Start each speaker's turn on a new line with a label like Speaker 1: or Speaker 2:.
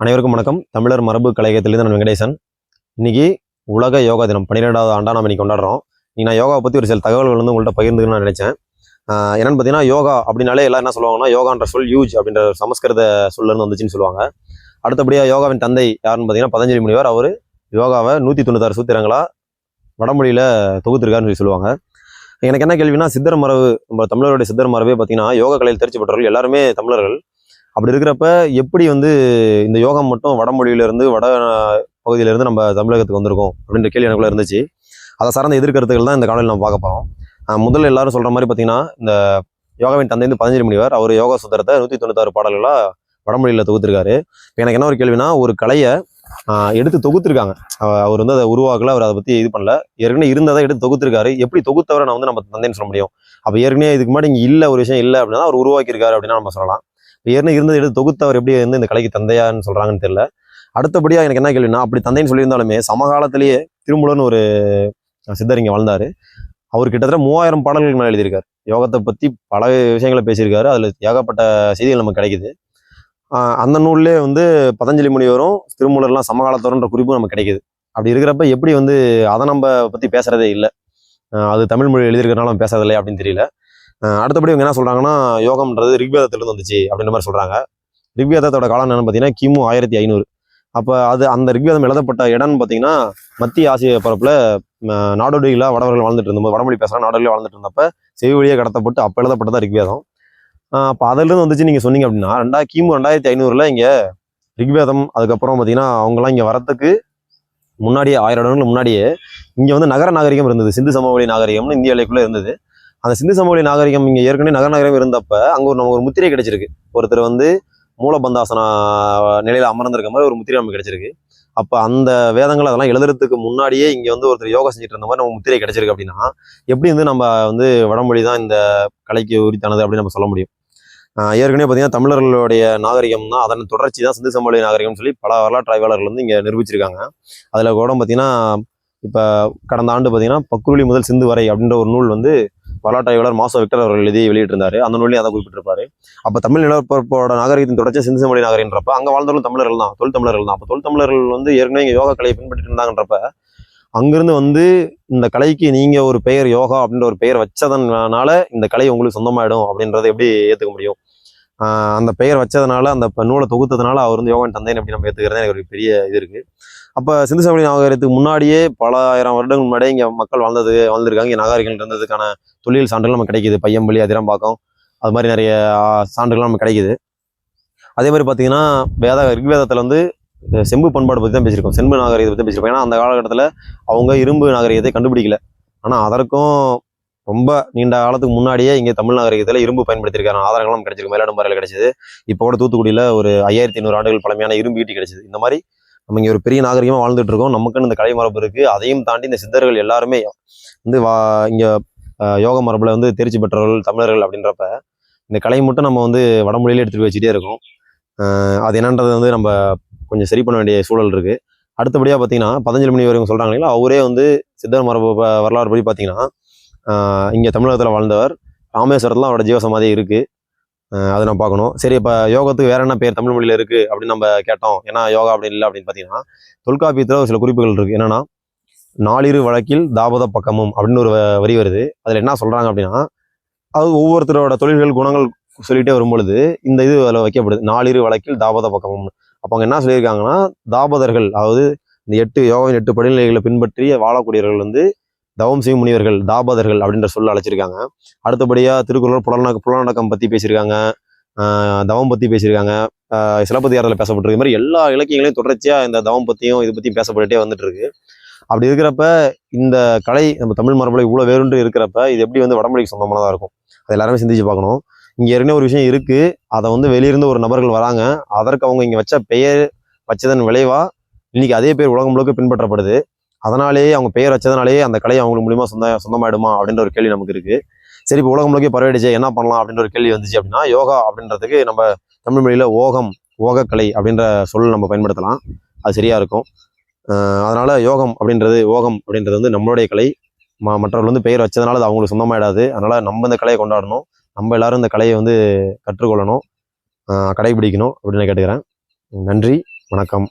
Speaker 1: அனைவருக்கும் வணக்கம். தமிழர் மரபு கலையகத்திலிருந்து நான் வெங்கடேசன். இன்னைக்கு உலக யோகா தினம் 12வது ஆண்டா நம்ம இன்னைக்கு கொண்டாடுறோம். நான் யோகாவை பற்றி ஒரு சில தகவல்கள் வந்து உங்கள்கிட்ட பகிர்ந்துக்கணும்னு நான் நினைச்சேன். என்னன்னு பார்த்தீங்கன்னா, யோகா அப்படின்னாலே எல்லாம் என்ன சொல்லுவாங்கன்னா, யோகான்ற சொல் யூஜ் அப்படின்ற சமஸ்கிருத சொல்லிருந்து வந்துச்சுன்னு சொல்லுவாங்க. அடுத்தபடியாக யோகாவின் தந்தை யாருன்னு பார்த்தீங்கன்னா பதஞ்சலி முனிவர். அவர் யோகாவை 196 சூத்திரங்களா வடமொழியில் தொகுத்திருக்காருன்னு சொல்லுவாங்க. எனக்கு என்ன கேள்வினா, சித்தர் மரபு, நம்ம தமிழருடைய சித்தர் மரபே பார்த்தீங்கன்னா யோகா கலையில் தேர்ச்சி பெற்றவர்கள் எல்லாருமே தமிழர்கள். அப்படி இருக்கிறப்ப எப்படி வந்து இந்த யோகம் மட்டும் வடமொழியிலிருந்து வட பகுதியிலிருந்து நம்ம தமிழகத்துக்கு வந்திருக்கோம் அப்படின்ற கேள்வி எனக்குள்ள இருந்துச்சு. அதை சார்ந்த எதிர்கருத்துக்கள் தான் இந்த காலையில் நம்ம பார்க்க போகிறோம். முதல்ல எல்லாரும் சொல்ற மாதிரி பார்த்தீங்கன்னா, இந்த யோகாவின் தந்தை வந்து பதஞ்சலி முனிவர். அவர் யோகா சுத்திரத்தை 196 பாடல்களாக வடமொழியில் தொகுத்திருக்காரு. இப்போ எனக்கு என்ன ஒரு கேள்வினா, ஒரு கலையை எடுத்து தொகுத்திருக்காங்க. அவர் வந்து அதை உருவாக்கல, அவர் அதை பற்றி இது பண்ணல. ஏற்கனவே இருந்ததை எடுத்து தொகுத்திருக்காரு. எப்படி தொகுத்தவரை நான் வந்து நம்ம தந்தைன்னு சொல்ல முடியும்? அப்போ ஏற்கனவே இதுக்கு முன்னாடி இங்கே இல்லை, ஒரு விஷயம் இல்லை அப்படின்னா அவர் உருவாக்கியிருக்காரு அப்படின்னா நம்ம சொல்லலாம். ஏற்கனவே இருந்தது எடுத்து தொகுத்தவர் எப்படி வந்து இந்த கலைக்கு தந்தையான்னு சொல்றாங்கன்னு தெரியல. அடுத்தபடியாக எனக்கு என்ன கேள்வினா, அப்படி தந்தைன்னு சொல்லியிருந்தாலுமே சமகாலத்திலேயே திருமூலர்னு ஒரு சித்தர் இங்கே வாழ்ந்தாரு. அவர் கிட்டத்தட்ட 3000 பாடல்கள் மேலே எழுதியிருக்காரு. யோகத்தை பற்றி பல விஷயங்களை பேசியிருக்காரு. அதில் ஏகப்பட்ட செய்திகள் நமக்கு கிடைக்குது. அந்த நூல்லே வந்து பதஞ்சலி முனிவரும் திருமூலர்லாம் சமகாலத்தவர்ன்ற குறிப்பும் நமக்கு கிடைக்குது. அப்படி இருக்கிறப்ப எப்படி வந்து அதை நம்ம பற்றி பேசுறதே இல்லை, அது தமிழ் மொழி எழுதியிருக்கிறனால நம்ம பேசுறது இல்லை அப்படின்னு தெரியல. அடுத்தபடி இவங்க என்ன சொல்றாங்கன்னா, யோகம்ன்றது ரிக்வேதத்திலிருந்து வந்துச்சு அப்படின்ற மாதிரி சொல்றாங்க. ரிக்வேதத்தோட காலம் என்னன்னு பார்த்தீங்கன்னா கிமு 1500. அப்போ அது அந்த ரிக்வேதம் எழுதப்பட்ட இடம்னு பார்த்தீங்கன்னா மத்திய ஆசிய பரப்புல நாடோடிகளா வடவர்கள் வாழ்ந்துட்டு இருந்தபோது, வடமொழி பேசுகிற நாடோடிகளா வாழ்ந்துட்டு இருந்தப்ப செவி வழியாக கடத்தப்பட்டு அப்போ எழுதப்பட்டதான் ரிக்வேதம். அப்போ அதிலிருந்து வந்துச்சு நீங்கள் சொன்னீங்க அப்படின்னா கிமு 2500 இங்கே ரிக்வேதம். அதுக்கப்புறம் பார்த்தீங்கன்னா அவங்களாம் இங்கே வரத்துக்கு முன்னாடியே 1000 வருடங்களுக்கு முன்னாடியே இங்கே வந்து நகர நாகரிகம் இருந்தது. சிந்து சமவெளி நாகரிகம்னு இந்திய எல்லைக்குள்ளே இருந்தது. அந்த சிந்து சமவெளி நாகரிகம் இங்கே ஏற்கனவே நகர நாகரிகம் இருந்தப்ப அங்கே நமக்கு ஒரு முத்திரை கிடைச்சிருக்கு. ஒருத்தர் வந்து மூலபந்தாசன நிலையில அமர்ந்திருக்க மாதிரி ஒரு முத்திரை நமக்கு கிடைச்சிருக்கு. அப்போ அந்த வேதங்கள் அதெல்லாம் எழுதுறதுக்கு முன்னாடியே இங்கே வந்து ஒருத்தர் யோகா செஞ்சுட்டு இருந்த மாதிரி நம்ம முத்திரை கிடைச்சிருக்கு. அப்படின்னா எப்படி வந்து நம்ம வந்து வடமொழி தான் இந்த கலைக்கு உரித்தானது அப்படின்னு நம்ம சொல்ல முடியும்? ஏற்கனவே பார்த்தீங்கன்னா தமிழர்களுடைய நாகரிகம் தான், அதன் தொடர்ச்சி தான் சிந்து சமவெளி நாகரிகம்னு சொல்லி பல வரலாற்று ஆய்வாளர்கள் வந்து இங்கே நிரூபிச்சிருக்காங்க. அதில் கூட பார்த்தீங்கன்னா இப்போ கடந்த ஆண்டு பார்த்தீங்கன்னா பக்குருளி முதல் சிந்து வரை அப்படின்ற ஒரு நூல் வந்து வரலாற்று ஆய்வாளர் மாசோ விக்டர் அவர்கள் எழுதி வெளியிட்டிருந்தாரு. அந்த நூலையும் அதை குறிப்பிட்டிருப்பாரு. அப்போ தமிழ் நிலப்பரப்போட நாகரிகத்தின் தொடர்ச்சி சிந்து சமவெளி நாகரிகன்றப்ப அங்கே வாழ்ந்தவர்களும் தமிழர்கள் தான், தொல் தமிழர்கள் தான். அப்போ தொல் தமிழர்கள் வந்து ஏற்கனவே இங்கே யோகா கலையை பின்பற்றிட்டு இருந்தாங்கன்றப்ப அங்கிருந்து வந்து இந்த கலைக்கு நீங்க ஒரு பெயர் யோகா அப்படின்ற ஒரு பெயர் வச்சதனால இந்த கலை உங்களுக்கு சொந்தமாயிடும் அப்படின்றத எப்படி ஏத்துக்க முடியும்? அந்த பெயர் வச்சதுனால, அந்த நூலை தொகுத்ததுனால அவர் வந்து யோகான் தந்தைன்னு எப்படி நம்ம ஏத்துக்கிறது எனக்கு ஒரு பெரிய இது இருக்கு. அப்போ சிந்து சமவெளி நாகரிகத்துக்கு முன்னாடியே பல ஆயிரம் வருடங்கள் முன்னாடியே இங்கே மக்கள் வாழ்ந்திருக்காங்க. இங்கே நாகரிகங்கள் இருந்ததுக்கான தொழில் சான்றுகள் நமக்கு கிடைக்குது. பையம்பள்ளி, அதிரம்பாக்கம், அது மாதிரி நிறைய சான்றுகள் நமக்கு கிடைக்குது. அதே மாதிரி பார்த்தீங்கன்னா ரிக்வேதத்தில் வந்து செம்பு பண்பாடு பற்றி தான் பேசியிருக்கோம், செம்பு நாகரிகத்தை பற்றி பேசியிருக்கோம். ஏன்னா அந்த காலகட்டத்தில் அவங்க இரும்பு நாகரிகத்தை கண்டுபிடிக்கல. ஆனால் அதற்கும் ரொம்ப நீண்ட காலத்துக்கு முன்னாடியே இங்கே தமிழ் நாகரிகத்தில் இரும்பு பயன்படுத்தியிருக்காங்க. ஆதாரங்களும் கிடைச்சிருக்கு. மேலாடும்பாறையில் கிடைச்சிது. இப்போ கூட தூத்துக்குடியில் ஒரு 5500 ஆண்டுகள் பழமையான இரும்பு ஈட்டி கிடைச்சிது. இந்த மாதிரி நம்ம இங்கே ஒரு பெரிய நாகரிகமாக வாழ்ந்துட்டு இருக்கோம். நமக்குன்னு இந்த கலை மரபு இருக்குது. அதையும் தாண்டி இந்த சித்தர்கள் எல்லாருமே வந்து இங்கே யோக மரபில் வந்து தேர்ச்சி பெற்றவர்கள் தமிழர்கள் அப்படின்றப்ப இந்த கலையை மட்டும் நம்ம வந்து வடமொழியிலே எடுத்துகிட்டு வச்சுட்டே இருக்கோம். அது என்னன்றது வந்து நம்ம கொஞ்சம் சரி பண்ண வேண்டிய சூழல் இருக்குது. அடுத்தபடியாக பார்த்தீங்கன்னா பதஞ்சலி முனிவர் இவங்க சொல்கிறாங்க இல்லைங்களா, அவரே வந்து சித்தர் மரபு வரலாறு படி பார்த்தீங்கன்னா இங்கே தமிழகத்தில் வாழ்ந்தவர். ராமேஸ்வரத்தில் அவரோட ஜீவசமாதி இருக்குது. அதை நம்ம பார்க்கணும். சரி, இப்போ யோகத்துக்கு வேற என்ன பேர் தமிழ் மொழியில் இருக்குது அப்படின்னு நம்ம கேட்டோம். ஏன்னா யோகா அப்படி இல்லை அப்படின்னு பார்த்தீங்கன்னா தொல்காப்பியத்தில் ஒரு சில குறிப்புகள் இருக்குது. என்னன்னா, நாளிரு வழக்கில் தாபத பக்கமும் அப்படின்னு ஒரு வரி வருது. அதில் என்ன சொல்கிறாங்க அப்படின்னா, அது ஒவ்வொருத்தரோட தொழில்கள் குணங்கள் சொல்லிகிட்டே வரும்பொழுது இந்த இது அதில் வைக்கப்படுது, நாளிரு வழக்கில் தாபத பக்கமும். அப்போ அவங்க என்ன சொல்லியிருக்காங்கன்னா, தாபதர்கள், அதாவது இந்த 8 யோகாவின் 8 படிநிலைகளை பின்பற்றி வாழக்கூடியவர்கள் வந்து தவம் செய்யும் முனிவர்கள், தாபதர்கள் அப்படின்ற சொல்ல அழைச்சிருக்காங்க. அடுத்தபடியாக திருக்குறள் புலனடக்கம் பற்றி பேசியிருக்காங்க, தவம் பற்றி பேசியிருக்காங்க, சிலப்பதிகாரத்தில் பேசப்பட்டிருக்கு. இது மாதிரி எல்லா இலக்கியங்களையும் தொடர்ச்சியாக இந்த தவம் பற்றியும் இது பற்றியும் பேசப்பட்டுட்டே வந்துட்டு இருக்கு. அப்படி இருக்கிறப்ப இந்த கலை நம்ம தமிழ் மரபுல இவ்வளோ வேறுன்று இருக்கிறப்ப இது எப்படி வந்து வடமொழிக்கு சொந்தமானதாக இருக்கும்? அதை எல்லாருமே சிந்திச்சு பார்க்கணும். இங்கே ஏற்கனவே ஒரு விஷயம் இருக்குது, அதை வந்து வெளியிருந்து ஒரு நபர்கள் வராங்க, அதற்கு அவங்க இங்கே வச்ச பெயர் வச்சதன் விளைவாக இன்னைக்கு அதே பேர் உலகம் முழுக்க பின்பற்றப்படுது. அதனாலேயே அவங்க பெயர் வச்சதுனாலேயே அந்த கலை அவங்களுக்கு மூலியமா சொந்தமாயிடுமா அப்படின்ற ஒரு கேள்வி நமக்கு இருக்கு. சரி, இப்போ உலகம் முழுக்க பரவிடுச்சு, என்ன பண்ணலாம் அப்படின்ற ஒரு கேள்வி வந்துச்சு அப்படின்னா, யோகா அப்படின்றதுக்கு நம்ம தமிழ் மொழியில ஓகக்கலை அப்படின்ற சொல் நம்ம பயன்படுத்தலாம். அது சரியா இருக்கும். அதனால ஓகம் அப்படின்றது வந்து நம்மளுடைய கலை. மற்றவர்கள் வந்து பெயர் வச்சதுனால அது அவங்களுக்கு சொந்தமாயிடாது. அதனால நம்ம இந்த கலையை கொண்டாடணும். நம்ம எல்லாரும் இந்த கலையை வந்து கற்றுக்கொள்ளணும், கடைபிடிக்கணும் அப்படின்னு கேட்டுக்கிறேன். நன்றி. வணக்கம்.